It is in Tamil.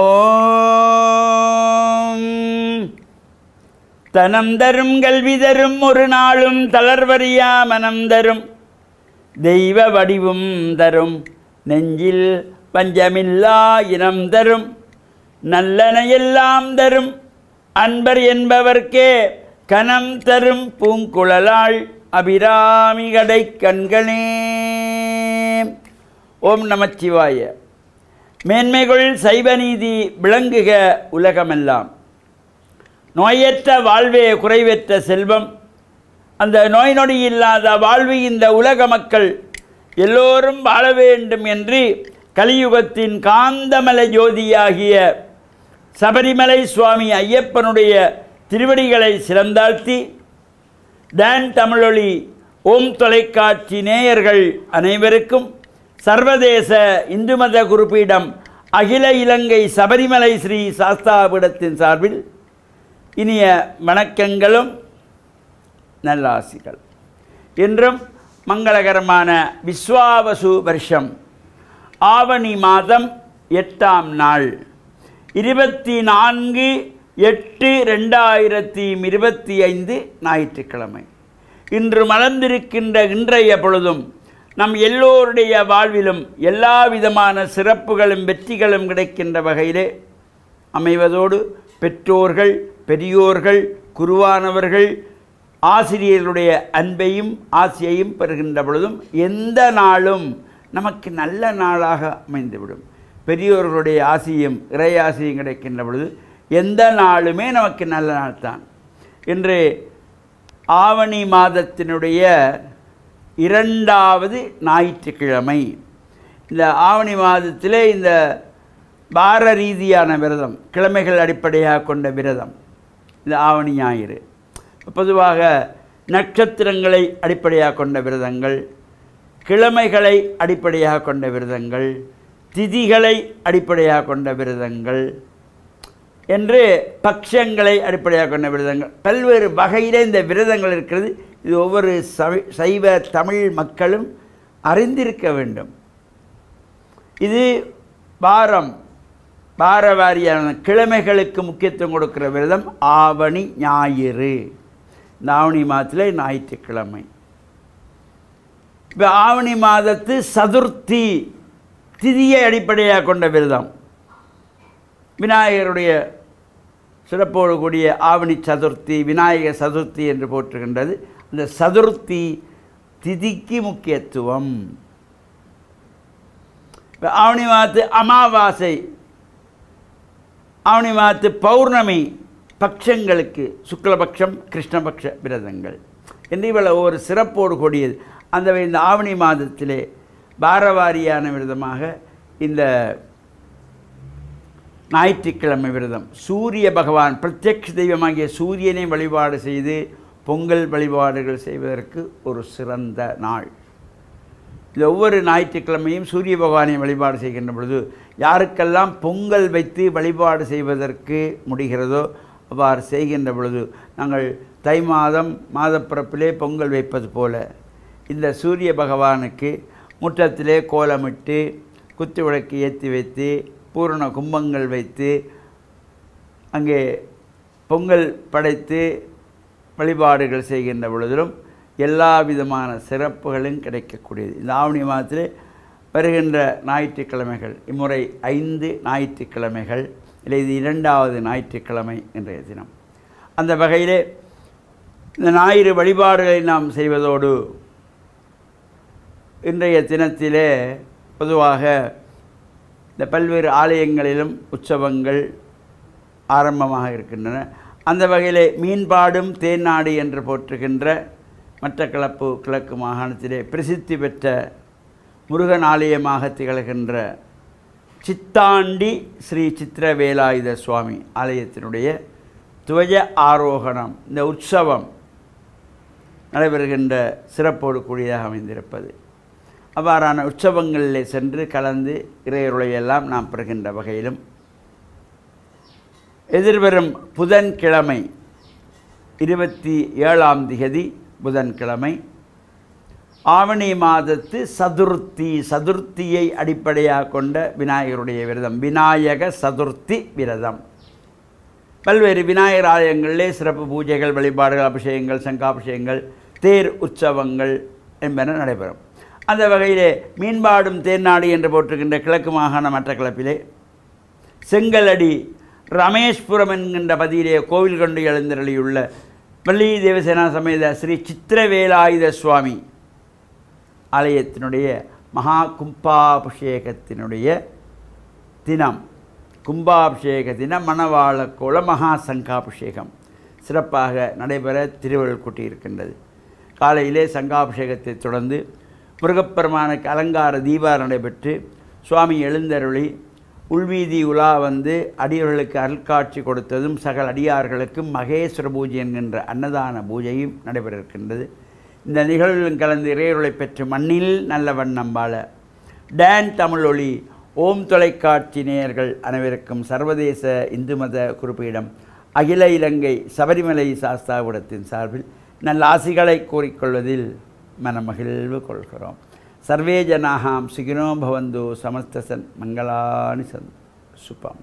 ஓம் தனம் தரும் கல்வி தரும் ஒரு நாளும் தளர்வறியா மனம் தரும் தெய்வ வடிவும் தரும் நெஞ்சில் பஞ்சமில்லா இனம் தரும் நல்லனையெல்லாம் தரும் அன்பர் என்பவர்க்கே கனம் தரும் பூங்குழலாள் அபிராமி கடை கண்களே. ஓம் நமச்சிவாய. மேன்மைகள் சைவநீதி விளங்குக உலகமெல்லாம். நோயற்ற வாழ்வே குறைவற்ற செல்வம். அந்த நோய் நொடி இல்லாத வாழ்வு இந்த உலக மக்கள் எல்லோரும் வாழ வேண்டும் என்று கலியுகத்தின் காந்தமல ஜோதியாகிய சபரிமலை சுவாமி ஐயப்பனுடைய திருவடிகளை சிறந்தாழ்த்தி டான் தமிழொலி ஓம் தொலைக்காட்சி நேயர்கள் அனைவருக்கும் சர்வதேச இந்து மத குறிப்பீடம் அகில இலங்கை சபரிமலை ஸ்ரீ சாஸ்தாபீடத்தின் சார்பில் இனிய வணக்கங்களும் நல்லாசிகள். இன்றும் மங்களகரமான விஸ்வாவசு வருஷம் ஆவணி மாதம் 8ஆம் நாள் 24/8/2025 ஞாயிற்றுக்கிழமை. இன்று மலர்ந்திருக்கின்ற இன்றைய பொழுதும் நம் எல்லோருடைய வாழ்விலும் எல்லா விதமான சிறப்புகளும் வெற்றிகளும் கிடைக்கின்ற வகையிலே அமைவதோடு பெற்றோர்கள், பெரியோர்கள், குருவானவர்கள், ஆசிரியர்களுடைய அன்பையும் ஆசையையும் பெறுகின்ற பொழுதும் எந்த நாளும் நமக்கு நல்ல நாளாக அமைந்துவிடும். பெரியோர்களுடைய ஆசையும் இறையாசையும் கிடைக்கின்ற பொழுது எந்த நாளுமே நமக்கு நல்ல நாள் தான். இன்று ஆவணி மாதத்தினுடைய 2வது ஞாயிற்றுக்கிழமை. இந்த ஆவணி மாதத்திலே இந்த வார ரீதியான விரதம், கிழமைகள் அடிப்படையாக கொண்ட விரதம் இந்த ஆவணி ஞாயிறு. பொதுவாக நட்சத்திரங்களை அடிப்படையாக கொண்ட விரதங்கள், கிழமைகளை அடிப்படையாக கொண்ட விரதங்கள், திதிகளை அடிப்படையாக கொண்ட விரதங்கள் என்று பட்சங்களை அடிப்படையாக கொண்ட விரதங்கள், பல்வேறு வகையில் இந்த விரதங்கள் இருக்கிறது. இது ஒவ்வொரு சைவ தமிழ் மக்களும் அறிந்திருக்க வேண்டும். இது வாரவாரியான கிழமைகளுக்கு முக்கியத்துவம் கொடுக்கிற விரதம் ஆவணி ஞாயிறு. இந்த ஆவணி மாதத்தில் ஞாயிற்றுக்கிழமை. இப்போ ஆவணி மாதத்து சதுர்த்தி திதியை அடிப்படையாக கொண்ட விரதம் விநாயகருடைய சிறப்போடு கூடிய ஆவணி சதுர்த்தி, விநாயக சதுர்த்தி என்று போற்றுகின்றது. அந்த சதுர்த்தி திதிக்கு முக்கியத்துவம். இப்போ ஆவணி மாதத்து அமாவாசை, ஆவணி மாதத்து பௌர்ணமி பட்சங்களுக்கு சுக்லபக்ஷம், கிருஷ்ணபக்ஷ விரதங்கள் என்று இவ்வளவு ஒரு சிறப்போடு கூடியது. அந்த இந்த ஆவணி மாதத்திலே வாரவாரியான விரதமாக இந்த ஞாயிற்றுக்கிழமை விரதம் சூரிய பகவான் பிரத்யக்ஷ தெய்வமாகிய சூரியனை வழிபாடு செய்து பொங்கல் வழிபாடுகள் செய்வதற்கு ஒரு சிறந்த நாள். இது ஒவ்வொரு ஞாயிற்றுக்கிழமையும் சூரிய பகவானை வழிபாடு செய்கின்ற பொழுது யாருக்கெல்லாம் பொங்கல் வைத்து வழிபாடு செய்வதற்கு முடிகிறதோ அவ்வாறு செய்கின்ற பொழுது நாங்கள் தை மாதம் மாதப்பிறப்பிலே பொங்கல் வைப்பது போல இந்த சூரிய பகவானுக்கு முற்றத்திலே கோலமிட்டு குத்து விளக்கு ஏற்றி வைத்து பூரண கும்பங்கள் வைத்து அங்கே பொங்கல் படைத்து வழிபாடுகள் செய்கின்ற பொழுதிலும் எல்லா விதமான சிறப்புகளும் கிடைக்கக்கூடியது. இந்த ஆவணி மாதத்திலே வருகின்ற ஞாயிற்றுக்கிழமைகள் இம்முறை 5 ஞாயிற்றுக்கிழமைகள் இல்லை, இது 2வது ஞாயிற்றுக்கிழமை இன்றைய தினம். அந்த வகையிலே இந்த ஞாயிறு வழிபாடுகளை நாம் செய்வதோடு இன்றைய தினத்திலே பொதுவாக இந்த பல்வேறு ஆலயங்களிலும் உற்சவங்கள் ஆரம்பமாக இருக்கின்றன. அந்த வகையிலே மீன்பாடும் தேன்னாடு என்று போற்றுகின்ற மட்டக்களப்பு கிழக்கு மாகாணத்திலே பிரசித்தி பெற்ற முருகன் ஆலயமாக திகழ்கின்ற சித்தாண்டி ஸ்ரீ சித்திரவேலாயுத சுவாமி ஆலயத்தினுடைய துவஜ ஆரோகணம், இந்த உற்சவம் நடைபெறுகின்ற சிறப்போடு கூடியதாக அமைந்திருப்பது. அவ்வாறான உற்சவங்களிலே சென்று கலந்து இறையருளையெல்லாம் நாம் பெறுகின்ற வகையிலும் எதிர்வரும் புதன்கிழமை 27ஆம் திகதி புதன்கிழமை ஆவணி மாதத்து சதுர்த்தியை அடிப்படையாக கொண்ட விநாயகருடைய விரதம் விநாயக சதுர்த்தி விரதம். பல்வேறு விநாயகர் ஆலயங்களிலே சிறப்பு பூஜைகள், வழிபாடுகள், அபிஷேகங்கள், சங்காபிஷேகங்கள், தேர் உற்சவங்கள் என்பன நடைபெறும். அந்த வகையிலே மீன்பாடும் தேர்நாடு என்று போற்றுகின்ற கிழக்கு மாகாண மட்டக்களப்பிலே செங்கலடி ரமேஷ்புரம் என்கின்ற பதியிலே கோவில் கொண்டு எழுந்தருளியுள்ள வள்ளி தேவசேனா சமேத ஸ்ரீ சித்திரவேலாயுத சுவாமி ஆலயத்தினுடைய மகா கும்பாபிஷேகத்தினுடைய தினம், கும்பாபிஷேக தினம் மணவாளக்கோல மகா சங்காபிஷேகம் சிறப்பாக நடைபெற திருவள்ளுவர் கூட்டியிருக்கின்றது. காலையிலே சங்காபிஷேகத்தை தொடர்ந்து முருகப்பெருமானுக்கு அலங்கார தீபா நடைபெற்று சுவாமி எழுந்தருளி உள்வீதி உலா வந்து அடியவர்களுக்கு அருள்காட்சி கொடுத்ததும் சகல அடியார்களுக்கும் மகேஸ்வர பூஜை என்கின்ற அன்னதான பூஜையும் நடைபெற இருக்கின்றது. இந்த நிகழ்வுகளும் கலந்து இறையருளை பெற்று மண்ணில் நல்ல வண்ணம் வாழ டான் தமிழொலி ஓம் தொலைக்காட்சி நேயர்கள் அனைவருக்கும் சர்வதேச இந்து மத குறிப்பீடம் அகில இலங்கை சபரிமலை சாஸ்தாவிடத்தின் சார்பில் நல்ல ஆசிகளை கூறிக்கொள்வதில் மனமகிழ்வு கொள்கிறோம். சர்வே ஜனாஹாம் சுகினோ பவந்து சமஸ்தசன் மங்களானி சந்து சுபம்.